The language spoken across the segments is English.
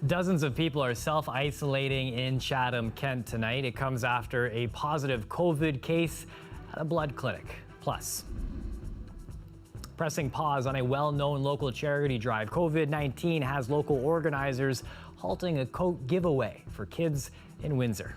Dozens of people are self-isolating in Chatham Kent tonight. It comes after a positive COVID case at a blood clinic. Plus, pressing pause on a well-known local charity drive. COVID-19 has local organizers halting a coat giveaway for kids in Windsor.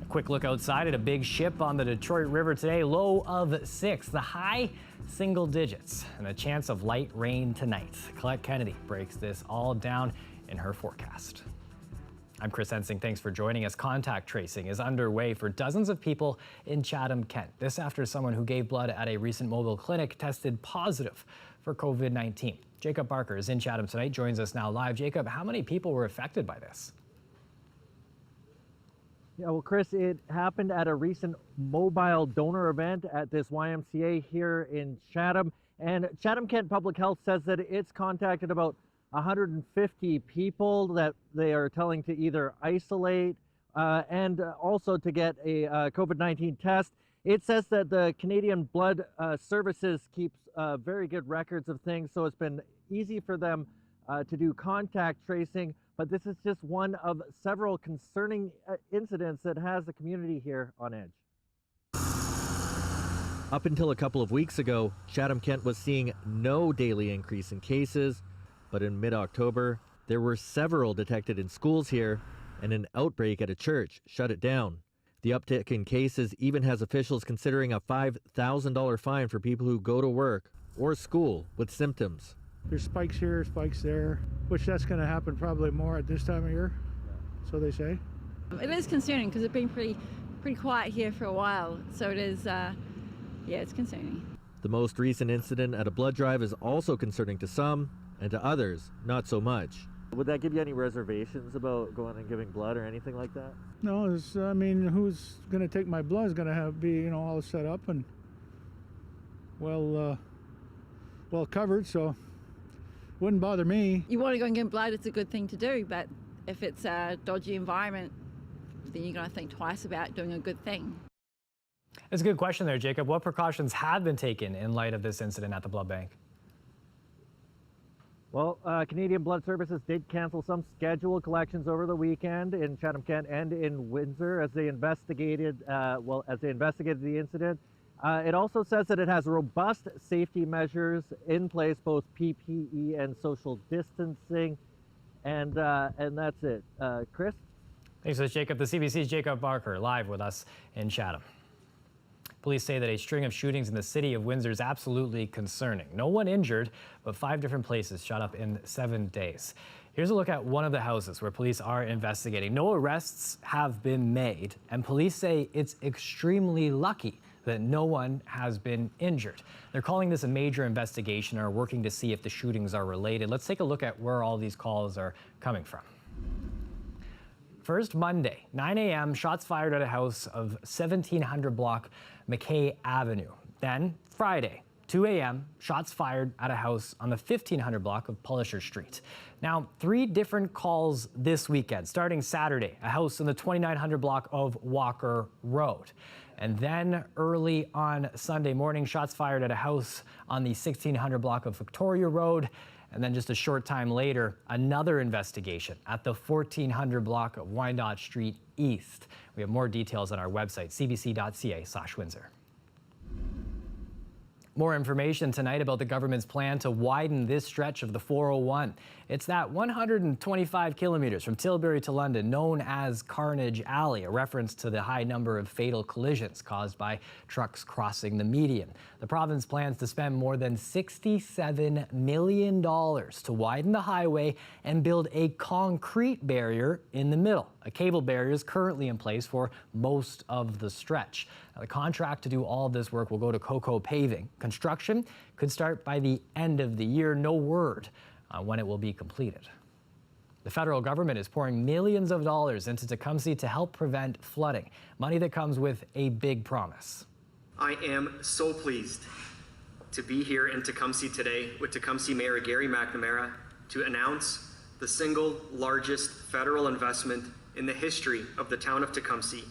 A quick look outside at a big ship on the Detroit River today. Low of 6, the high single digits, and a chance of light rain tonight. Colette Kennedy breaks this all down in her forecast. I'm Chris Ensing. Thanks for joining us. Contact tracing is underway for dozens of people in Chatham Kent. This after someone who gave blood at a recent mobile clinic tested positive for COVID-19. Jacob Barker is in Chatham tonight, joins us now live. Jacob, how many people were affected by this? Yeah, well, Chris, it happened at a recent mobile donor event at this YMCA here in Chatham. And Chatham Kent Public Health says that it's contacted about 150 people that they are telling to either isolate and also to get a COVID-19 test. It says that the Canadian Blood Services keeps very good records of things, so it's been easy for them to do contact tracing. But this is just one of several concerning incidents that has the community here on edge. Up until a couple of weeks ago, Chatham Kent was seeing no daily increase in cases. But in mid-October, there were several detected in schools here, and an outbreak at a church shut it down. The uptick in cases even has officials considering a $5,000 fine for people who go to work or school with symptoms. There's spikes here, spikes there, which that's going to happen probably more at this time of year, so they say. It is concerning because it's been pretty quiet here for a while, so it is, yeah, it's concerning. The most recent incident at a blood drive is also concerning to some, and to others, not so much. Would that give you any reservations about going and giving blood or anything like that? No, I mean, who's going to take my blood is going to be, all set up and well covered, so wouldn't bother me. You want to go and get blood, it's a good thing to do, but if it's a dodgy environment, then you're going to think twice about doing a good thing. That's a good question there, Jacob. What precautions have been taken in light of this incident at the blood bank? Well, Canadian Blood Services did cancel some scheduled collections over the weekend in Chatham Kent and in Windsor as they investigated, the incident. It also says that it has robust safety measures in place, both PPE and social distancing, and that's it. Chris? Thanks for this, Jacob. The CBC's Jacob Barker live with us in Chatham. Police say that a string of shootings in the city of Windsor is absolutely concerning. No one injured, but 5 different places shot up in 7 days. Here's a look at one of the houses where police are investigating. No arrests have been made, and police say it's extremely lucky that no one has been injured. They're calling this a major investigation and are working to see if the shootings are related. Let's take a look at where all these calls are coming from. First, Monday, 9 a.m., shots fired at a house of 1700 block McKay Avenue. Then, Friday, 2 a.m., shots fired at a house on the 1500 block of Polisher Street. Now, 3 different calls this weekend. Starting Saturday, a house in the 2900 block of Walker Road. And then early on Sunday morning, shots fired at a house on the 1600 block of Victoria Road. And then just a short time later, another investigation at the 1400 block of Wyandotte Street East. We have more details on our website, cbc.ca/Windsor. More information tonight about the government's plan to widen this stretch of the 401. It's that 125 kilometers from Tilbury to London known as Carnage Alley, a reference to the high number of fatal collisions caused by trucks crossing the median. The province plans to spend more than $67 million to widen the highway and build a concrete barrier in the middle. A cable barrier is currently in place for most of the stretch. Now, the contract to do all of this work will go to Coco Paving. Construction could start by the end of the year. No word on when it will be completed. The federal government is pouring millions of dollars into Tecumseh to help prevent flooding, money that comes with a big promise. I am so pleased to be here in Tecumseh today with Tecumseh Mayor Gary McNamara to announce the single largest federal investment in the history of the town of Tecumseh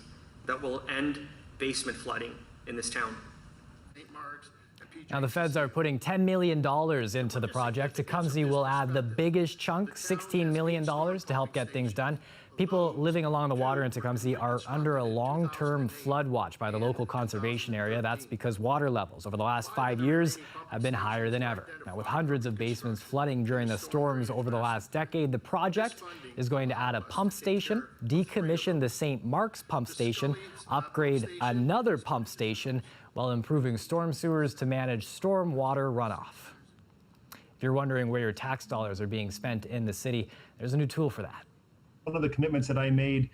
that will end basement flooding in this town. Now, the feds are putting $10 million into the project. Tecumseh will add the biggest chunk, $16 million, to help get things done. People living along the water in Tecumseh are under a long-term flood watch by the local conservation area. That's because water levels over the last 5 years have been higher than ever. Now, with hundreds of basements flooding during the storms over the last decade, the project is going to add a pump station, decommission the St. Mark's pump station, upgrade another pump station, while improving storm sewers to manage storm water runoff. If you're wondering where your tax dollars are being spent in the city, there's a new tool for that. One of the commitments that I made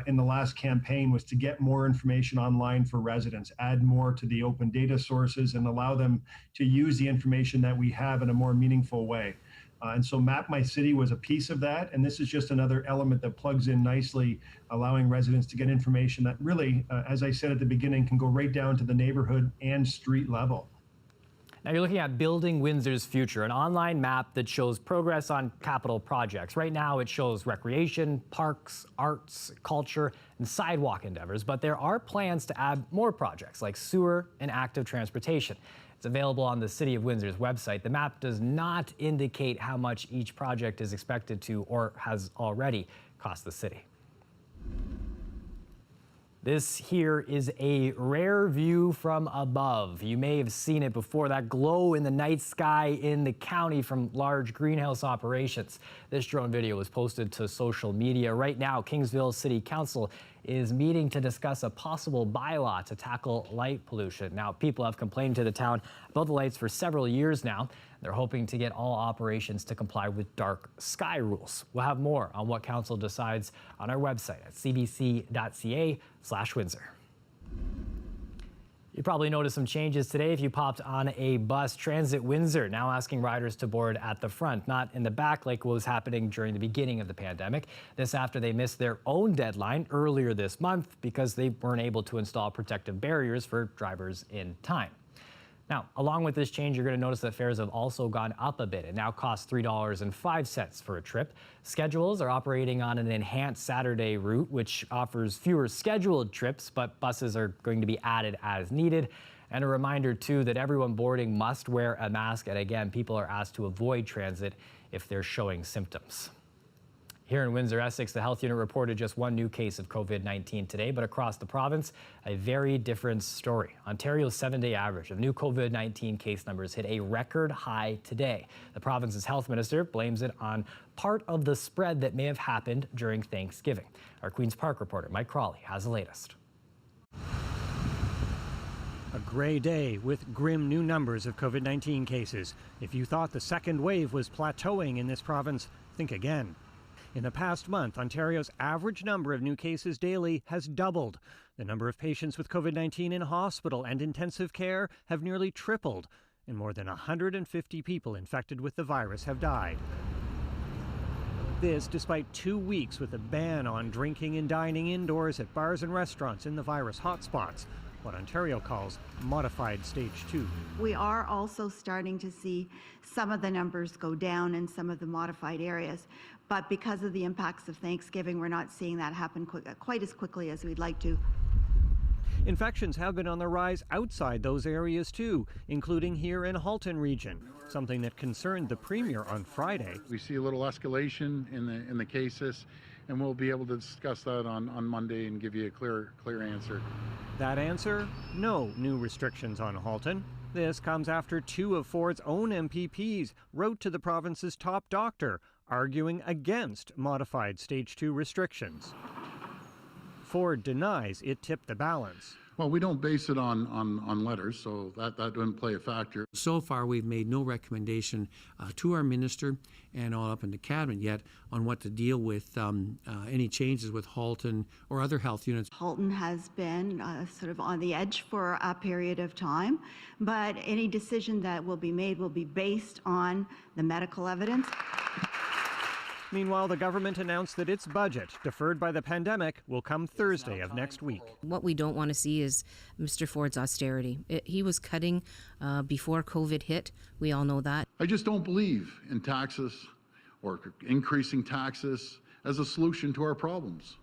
in the last campaign was to get more information online for residents, add more to the open data sources, and allow them to use the information that we have in a more meaningful way. And so Map My City was a piece of that, and this is just another element that plugs in nicely, allowing residents to get information that really, as I said at the beginning, can go right down to the neighborhood and street level. Now you're looking at Building Windsor's Future, an online map that shows progress on capital projects. Right now it shows recreation, parks, arts, culture, and sidewalk endeavors, but there are plans to add more projects like sewer and active transportation. It's available on the City of Windsor's website. The map does not indicate how much each project is expected to or has already cost the city. This here is a rare view from above. You may have seen it before, that glow in the night sky in the county from large greenhouse operations. This drone video was posted to social media. Right now, Kingsville City Council is meeting to discuss a possible bylaw to tackle light pollution. Now, people have complained to the town about the lights for several years now. They're hoping to get all operations to comply with dark sky rules. We'll have more on what council decides on our website at cbc.ca/Windsor. You probably noticed some changes today if you popped on a bus. Transit Windsor now asking riders to board at the front, not in the back like what was happening during the beginning of the pandemic. This after they missed their own deadline earlier this month because they weren't able to install protective barriers for drivers in time. Now, along with this change, you're going to notice that fares have also gone up a bit. It now costs $3.05 for a trip. Schedules are operating on an enhanced Saturday route, which offers fewer scheduled trips, but buses are going to be added as needed. And a reminder, too, that everyone boarding must wear a mask. And again, people are asked to avoid transit if they're showing symptoms. Here in Windsor, Essex, the health unit reported just one new case of COVID-19 today, but across the province, a very different story. Ontario's 7-day average of new COVID-19 case numbers hit a record high today. The province's health minister blames it on part of the spread that may have happened during Thanksgiving. Our Queen's Park reporter, Mike Crawley, has the latest. A gray day with grim new numbers of COVID-19 cases. If you thought the second wave was plateauing in this province, think again. In the past month, Ontario's average number of new cases daily has doubled. The number of patients with COVID-19 in hospital and intensive care have nearly tripled, and more than 150 people infected with the virus have died. This despite 2 weeks with a ban on drinking and dining indoors at bars and restaurants in the virus hotspots, what Ontario calls modified stage 2. We are also starting to see some of the numbers go down in some of the modified areas, but because of the impacts of Thanksgiving, we're not seeing that happen quite as quickly as we'd like to. Infections have been on the rise outside those areas too, including here in Halton region, something that concerned the Premier on Friday. We see a little escalation in the cases, and we'll be able to discuss that on Monday and give you a clear answer. That answer? No new restrictions on Halton. This comes after 2 of Ford's own MPPs wrote to the province's top doctor, arguing against modified stage 2 restrictions. Ford denies it tipped the balance. Well, we don't base it on letters, so that wouldn't play a factor. So far, we've made no recommendation to our minister and all up in the cabinet yet on what to deal with any changes with Halton or other health units. Halton has been sort of on the edge for a period of time, but any decision that will be made will be based on the medical evidence. Meanwhile, the government announced that its budget, deferred by the pandemic, will come Thursday of next week. What we don't want to see is Mr. Ford's austerity. He was cutting before COVID hit. We all know that. I just don't believe in taxes or increasing taxes as a solution to our problems.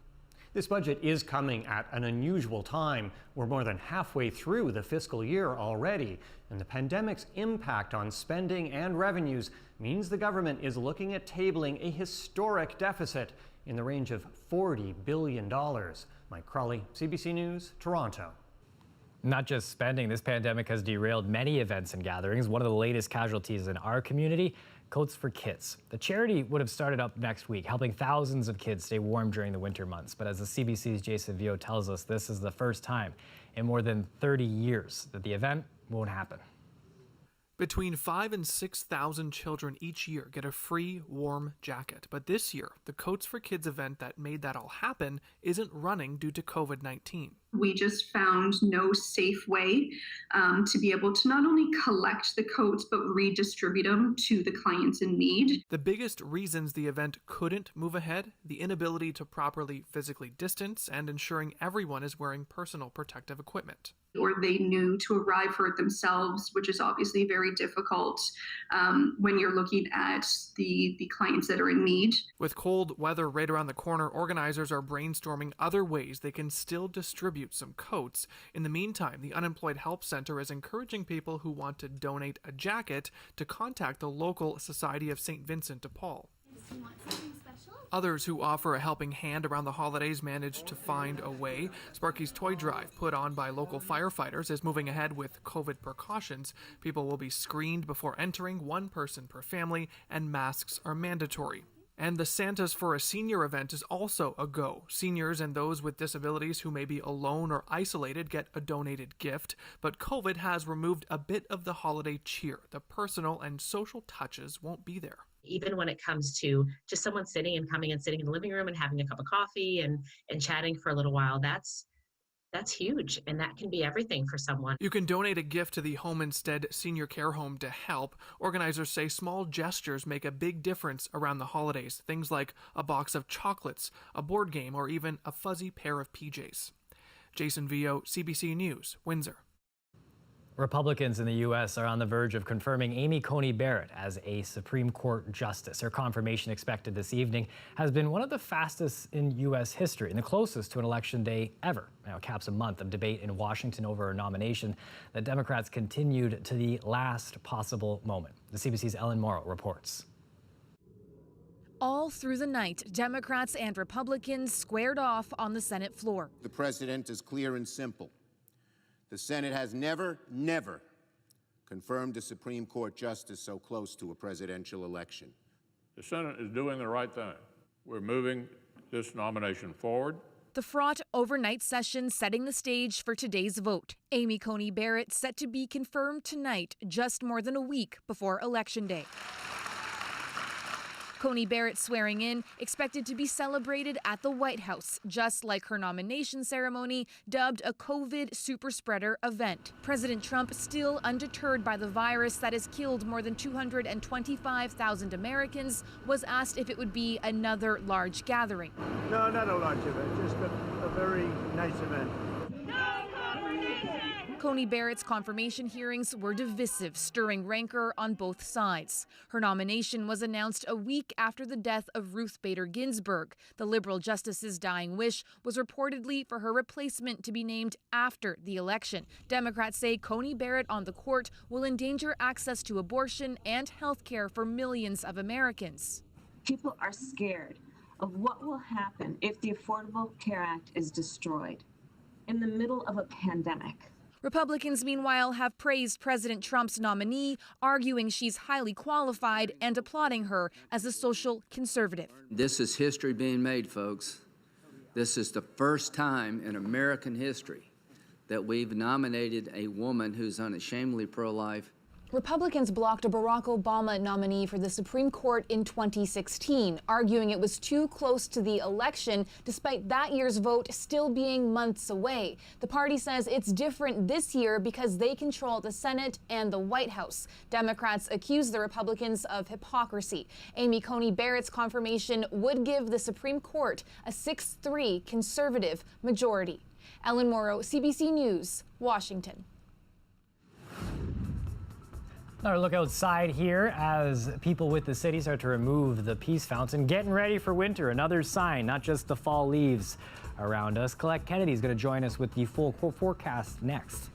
This budget is coming at an unusual time. We're more than halfway through the fiscal year already, and the pandemic's impact on spending and revenues means the government is looking at tabling a historic deficit in the range of $40 billion. Mike Crawley, CBC News, Toronto. Not just spending, this pandemic has derailed many events and gatherings. One of the latest casualties in our community, Coats for Kids. The charity would have started up next week, helping thousands of kids stay warm during the winter months. But as the CBC's Jason Vio tells us, this is the first time in more than 30 years that the event won't happen. Between 5,000 and 6,000 children each year get a free warm jacket. But this year, the Coats for Kids event that made that all happen isn't running due to COVID-19. We just found no safe way to be able to not only collect the coats, but redistribute them to the clients in need. The biggest reasons the event couldn't move ahead, the inability to properly physically distance and ensuring everyone is wearing personal protective equipment. Or they knew to arrive for it themselves, which is obviously very difficult when you're looking at the clients that are in need. With cold weather right around the corner, organizers are brainstorming other ways they can still distribute some coats. In the meantime, the Unemployed Help Center is encouraging people who want to donate a jacket to contact the local Society of St. Vincent de Paul. Others who offer a helping hand around the holidays managed to find a way. Sparky's Toy Drive, put on by local firefighters, is moving ahead with COVID precautions. People will be screened before entering, one person per family, and masks are mandatory. And the Santas for a Senior event is also a go. Seniors and those with disabilities who may be alone or isolated get a donated gift, but COVID has removed a bit of the holiday cheer. The personal and social touches won't be there. Even when it comes to just someone coming and sitting in the living room and having a cup of coffee and chatting for a little while, that's huge, and that can be everything for someone. You can donate a gift to the Home Instead Senior Care Home to help. Organizers say small gestures make a big difference around the holidays. Things like a box of chocolates, a board game, or even a fuzzy pair of PJs. Jason Vio, CBC News, Windsor. Republicans in the U.S. are on the verge of confirming Amy Coney Barrett as a Supreme Court justice. Her confirmation, expected this evening, has been one of the fastest in U.S. history and the closest to an election day ever. Now, it caps a month of debate in Washington over her nomination that Democrats continued to the last possible moment. The CBC's Ellen Morrow reports. All through the night, Democrats and Republicans squared off on the Senate floor. The president is clear and simple. The Senate has never confirmed a Supreme Court justice so close to a presidential election. The Senate is doing the right thing. We're moving this nomination forward. The fraught overnight session setting the stage for today's vote. Amy Coney Barrett set to be confirmed tonight, just more than a week before Election Day. Coney Barrett swearing in, expected to be celebrated at the White House, just like her nomination ceremony, dubbed a COVID super spreader event. President Trump still undeterred by the virus that has killed more than 225,000 Americans, was asked if it would be another large gathering. No, not a large event, just a very nice event. Coney Barrett's confirmation hearings were divisive, stirring rancor on both sides. Her nomination was announced a week after the death of Ruth Bader Ginsburg. The Liberal justice's dying wish was reportedly for her replacement to be named after the election. Democrats say Coney Barrett on the court will endanger access to abortion and health care for millions of Americans. People are scared of what will happen if the Affordable Care Act is destroyed in the middle of a pandemic. Republicans, meanwhile, have praised President Trump's nominee, arguing she's highly qualified and applauding her as a social conservative. This is history being made, folks. This is the first time in American history that we've nominated a woman who's unashamedly pro-life. Republicans blocked a Barack Obama nominee for the Supreme Court in 2016, arguing it was too close to the election, despite that year's vote still being months away. The party says it's different this year because they control the Senate and the White House. Democrats accuse the Republicans of hypocrisy. Amy Coney Barrett's confirmation would give the Supreme Court a 6-3 conservative majority. Ellen Morrow, CBC News, Washington. Another look outside here as people with the city start to remove the peace fountain, getting ready for winter. Another sign, not just the fall leaves around us. Colette Kennedy is going to join us with the full forecast next.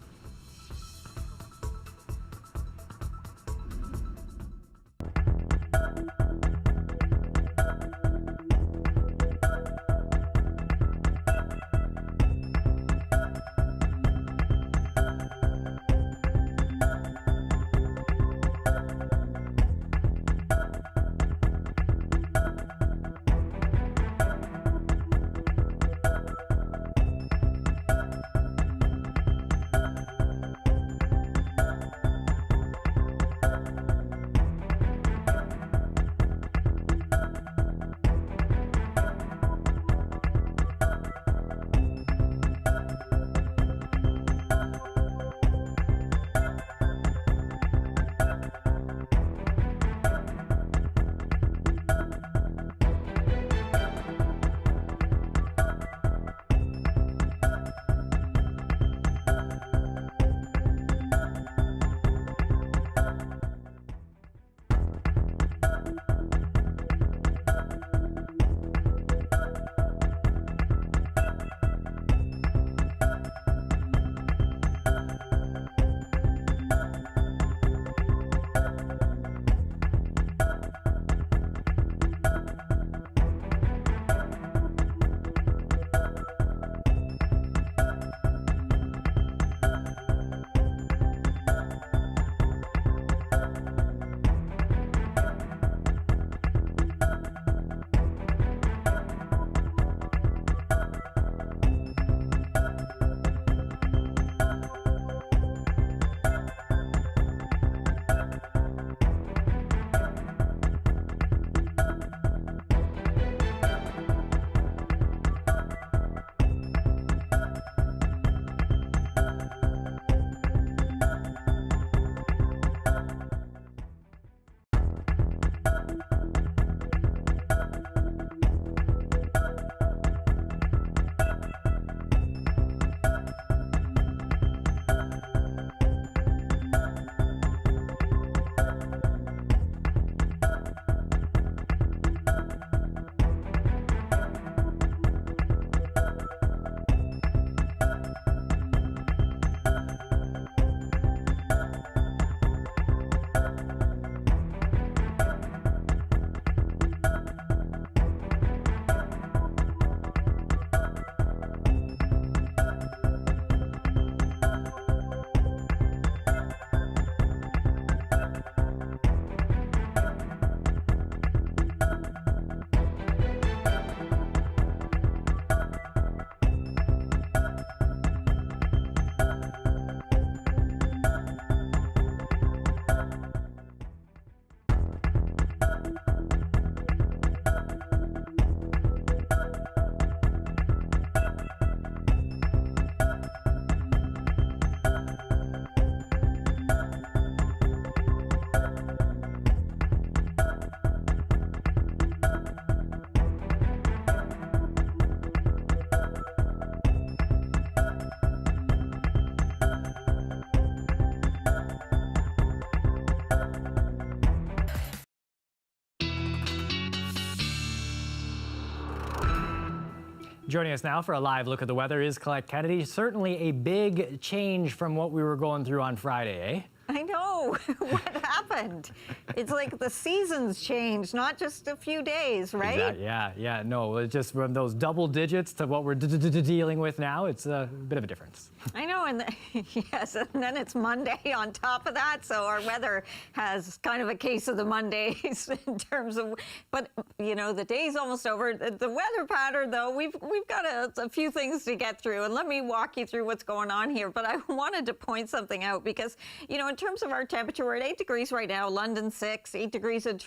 Joining us now for a live look at the weather is Colette Kennedy. Certainly a big change from what we were going through on Friday, eh? I know. What happened? It's like the seasons changed, not just a few days, right? Exactly. Yeah. No, it's just from those double digits to what we're dealing with now. It's a bit of a difference. I know, and yes, and then it's Monday on top of that, so our weather has kind of a case of the Mondays in terms of, but you know, the day's almost over. The weather pattern, though, we've got a few things to get through, and let me walk you through what's going on here. But I wanted to point something out because, you know, in terms of our temperature, we're at 8 degrees right now, London 6, 8 degrees in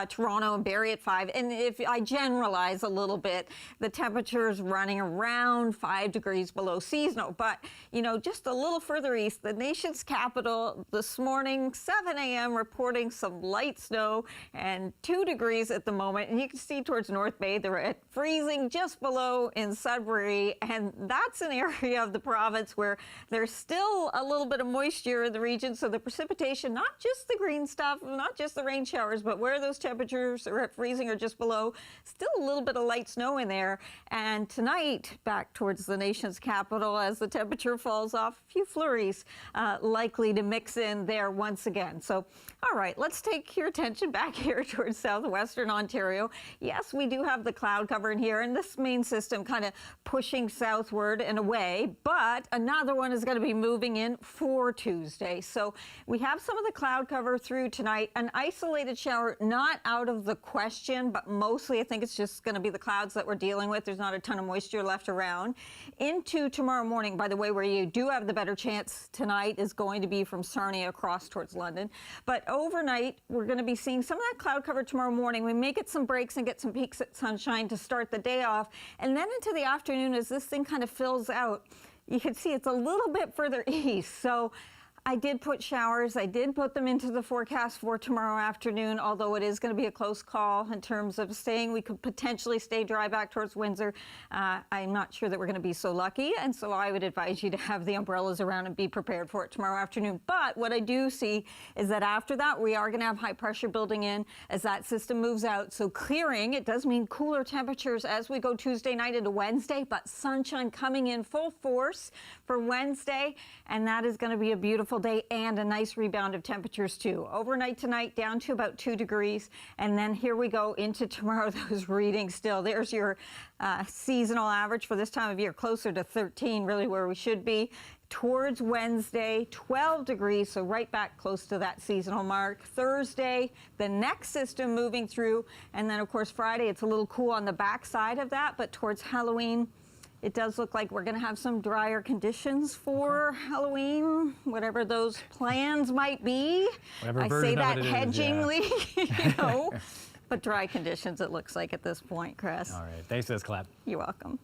Toronto, and Barrie at 5. And if I generalize a little bit, the temperature is running around 5 degrees below seasonal. But, you know, just a little further east, the nation's capital this morning, 7 a.m., reporting some light snow and 2 degrees at the moment. And you can see towards North Bay, they're at freezing just below in Sudbury. And that's an area of the province where there's still a little bit of moisture in the region. So the precipitation precipitation, not just the green stuff, not just the rain showers, but where those temperatures are at freezing or just below, still a little bit of light snow in there. And tonight, back towards the nation's capital, as the temperature falls off, a few flurries likely to mix in there once again. So, all right, let's take your attention back here towards southwestern Ontario. Yes, we do have the cloud cover in here, and this main system kind of pushing southward and away, but another one is going to be moving in for Tuesday. So we have some of the cloud cover through tonight. An isolated shower not out of the question, but mostly I think it's just going to be the clouds that we're dealing with. There's not a ton of moisture left around. Into tomorrow morning, by the way, where you do have the better chance tonight is going to be from Sarnia across towards London. But overnight, we're going to be seeing some of that cloud cover tomorrow morning. We may get some breaks and get some peaks at sunshine to start the day off. And then into the afternoon, as this thing kind of fills out, you can see it's a little bit further east. So I did put showers. I did put them into the forecast for tomorrow afternoon, although it is going to be a close call in terms of staying. We could potentially stay dry back towards Windsor. I'm not sure that we're going to be so lucky, and so I would advise you to have the umbrellas around and be prepared for it tomorrow afternoon. But what I do see is that after that, we are going to have high pressure building in as that system moves out. So clearing, it does mean cooler temperatures as we go Tuesday night into Wednesday, but sunshine coming in full force for Wednesday, and that is going to be a beautiful day and a nice rebound of temperatures too. Overnight tonight down to about 2 degrees, and then here we go into tomorrow. Those readings still, there's your seasonal average for this time of year, closer to 13 really where we should be. Towards Wednesday, 12 degrees, so right back close to that seasonal mark. Thursday, the next system moving through, and then of course Friday, it's a little cool on the back side of that, but towards Halloween, it does look like we're going to have some drier conditions for Halloween, whatever those plans might be. Whatever I version say that of it is, hedgingly, you know, but dry conditions it looks like at this point, Chris. All right, thanks for this, Clap. You're welcome.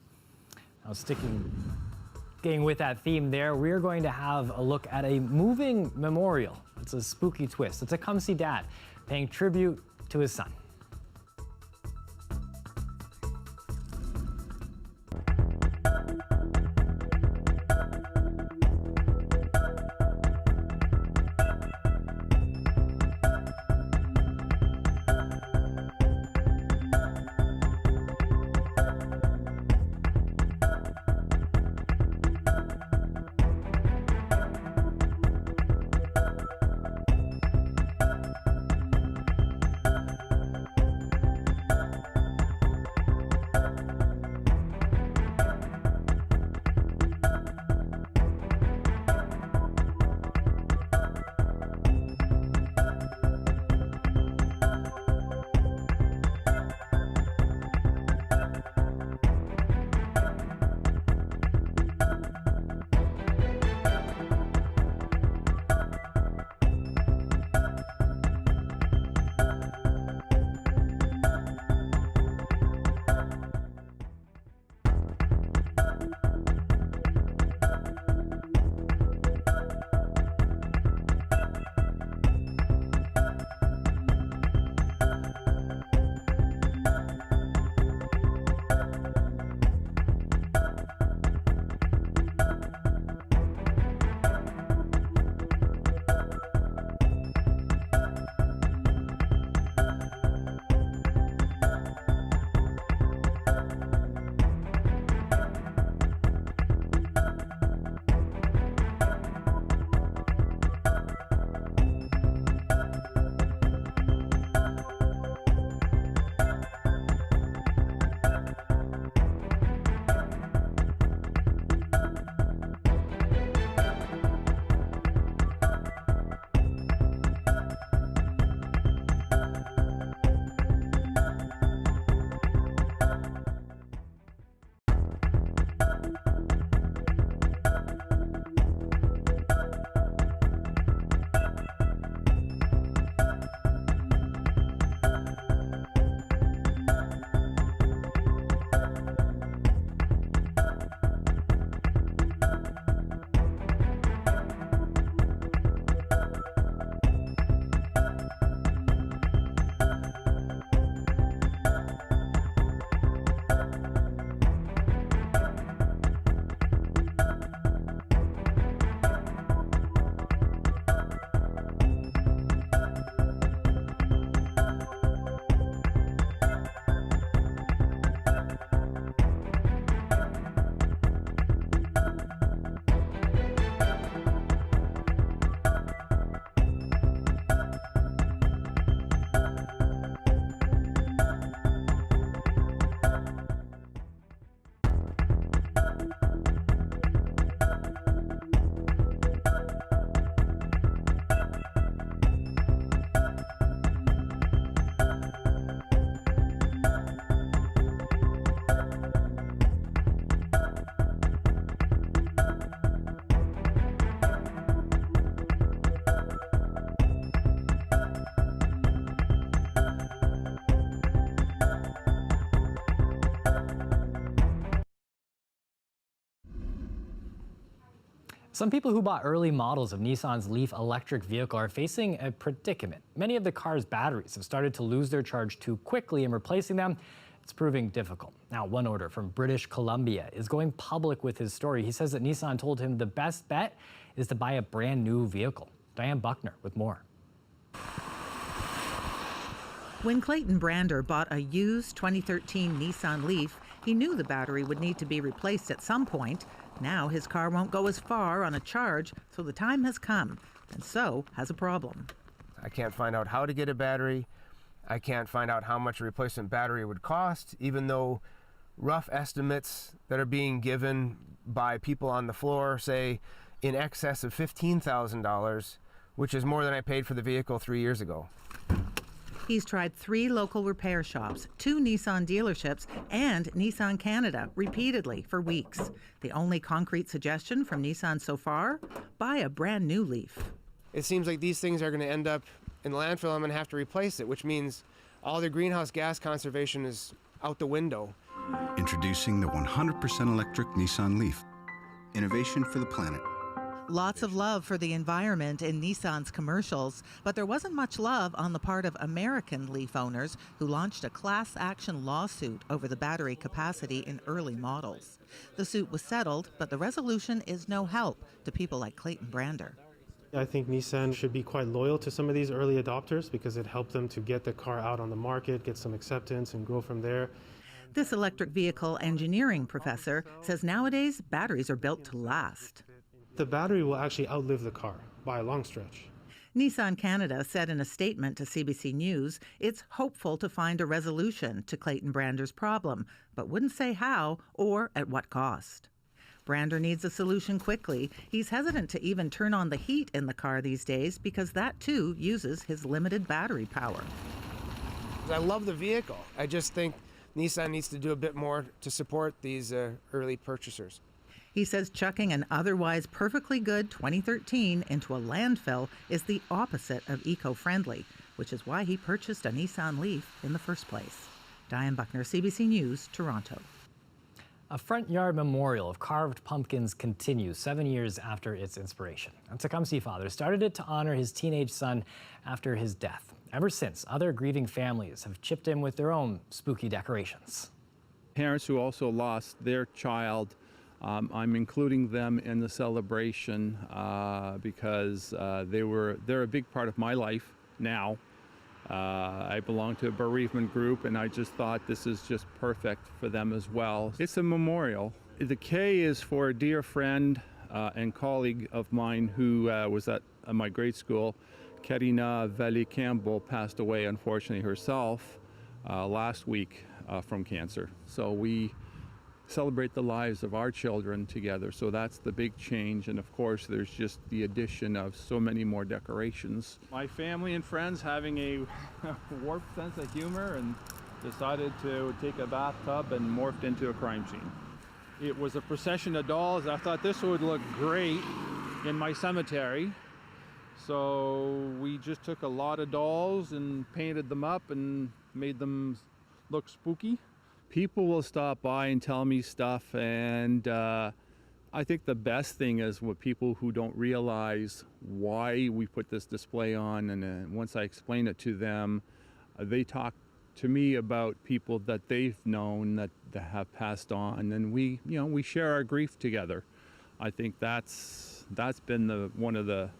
Now staying with that theme there, we're going to have a look at a moving memorial. It's a spooky twist. It's a come see dad paying tribute to his son. Some people who bought early models of Nissan's Leaf electric vehicle are facing a predicament. Many of the car's batteries have started to lose their charge too quickly, and replacing them, it's proving difficult. Now, one order from British Columbia is going public with his story. He says that Nissan told him the best bet is to buy a brand new vehicle. Diane Buckner with more. When Clayton Brander bought a used 2013 Nissan Leaf, he knew the battery would need to be replaced at some point. Now his car won't go as far on a charge, so the time has come, and so has a problem. I can't find out how to get a battery. I can't find out how much a replacement battery would cost, even though rough estimates that are being given by people on the floor say in excess of $15,000, which is more than I paid for the vehicle 3 years ago. He's tried 3 local repair shops, 2 Nissan dealerships, and Nissan Canada repeatedly for weeks. The only concrete suggestion from Nissan so far? Buy a brand new Leaf. It seems like these things are going to end up in the landfill. I'm going to have to replace it, which means all the greenhouse gas conservation is out the window. Introducing the 100% electric Nissan Leaf. Innovation for the planet. Lots of love for the environment in Nissan's commercials, but there wasn't much love on the part of American Leaf owners who launched a class action lawsuit over the battery capacity in early models. The suit was settled, but the resolution is no help to people like Clayton Brander. I think Nissan should be quite loyal to some of these early adopters because it helped them to get the car out on the market, get some acceptance, and grow from there. This electric vehicle engineering professor says nowadays batteries are built to last. The battery will actually outlive the car by a long stretch. Nissan Canada said in a statement to CBC News it's hopeful to find a resolution to Clayton Brander's problem, but wouldn't say how or at what cost. Brander needs a solution quickly. He's hesitant to even turn on the heat in the car these days because that too uses his limited battery power. I love the vehicle. I just think Nissan needs to do a bit more to support these early purchasers. He says chucking an otherwise perfectly good 2013 into a landfill is the opposite of eco-friendly, which is why he purchased a Nissan Leaf in the first place. Diane Buckner, CBC News, Toronto. A front yard memorial of carved pumpkins continues 7 years after its inspiration. A Tecumseh father started it to honor his teenage son after his death. Ever since, other grieving families have chipped in with their own spooky decorations. Parents who also lost their child, I'm including them in the celebration because they're a big part of my life now. I belong to a bereavement group, and I just thought this is just perfect for them as well. It's a memorial. The K is for a dear friend and colleague of mine who was at my grade school. Karina Valley Campbell passed away, unfortunately, herself last week from cancer. So we celebrate the lives of our children together. So that's the big change. And of course, there's just the addition of so many more decorations. My family and friends having a warped sense of humor and decided to take a bathtub and morphed into a crime scene. It was a procession of dolls. I thought this would look great in my cemetery. So we just took a lot of dolls and painted them up and made them look spooky. People will stop by and tell me stuff, and I think the best thing is what people who don't realize why we put this display on, and once I explain it to them, they talk to me about people that they've known that have passed on, and we share our grief together. I think that's been one of the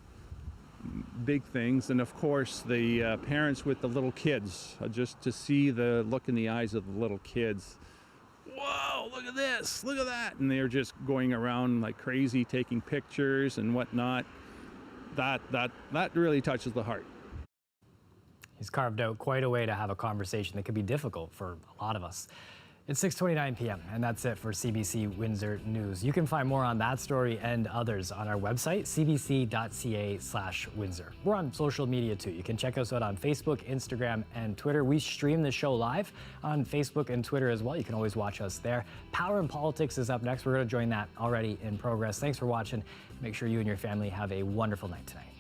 big things. And of course the parents with the little kids, just to see the look in the eyes of the little kids. Whoa, look at this, look at that. And they're just going around like crazy taking pictures and whatnot. That really touches the heart. He's carved out quite a way to have a conversation that could be difficult for a lot of us. It's 6:29 p.m. and that's it for CBC Windsor News. You can find more on that story and others on our website, cbc.ca/Windsor. We're on social media too. You can check us out on Facebook, Instagram, and Twitter. We stream the show live on Facebook and Twitter as well. You can always watch us there. Power and Politics is up next. We're going to join that already in progress. Thanks for watching. Make sure you and your family have a wonderful night tonight.